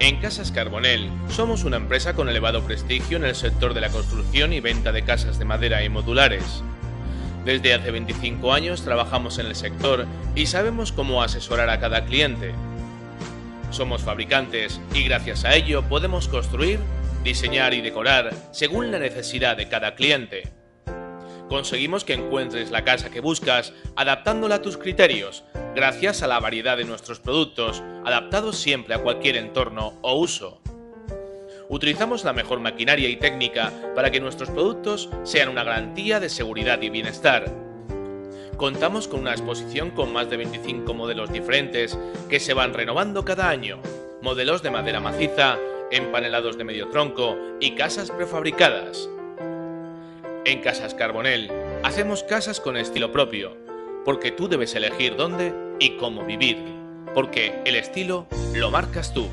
En Casas Carbonell somos una empresa con elevado prestigio en el sector de la construcción y venta de casas de madera y modulares. Desde hace 25 años trabajamos en el sector y sabemos cómo asesorar a cada cliente. Somos fabricantes y gracias a ello podemos construir, diseñar y decorar según la necesidad de cada cliente. Conseguimos que encuentres la casa que buscas adaptándola a tus criterios, gracias a la variedad de nuestros productos, adaptados siempre a cualquier entorno o uso. Utilizamos la mejor maquinaria y técnica para que nuestros productos sean una garantía de seguridad y bienestar. Contamos con una exposición con más de 25 modelos diferentes que se van renovando cada año, modelos de madera maciza, empanelados de medio tronco y casas prefabricadas. En Casas Carbonell hacemos casas con estilo propio, porque tú debes elegir dónde y cómo vivir, porque el estilo lo marcas tú.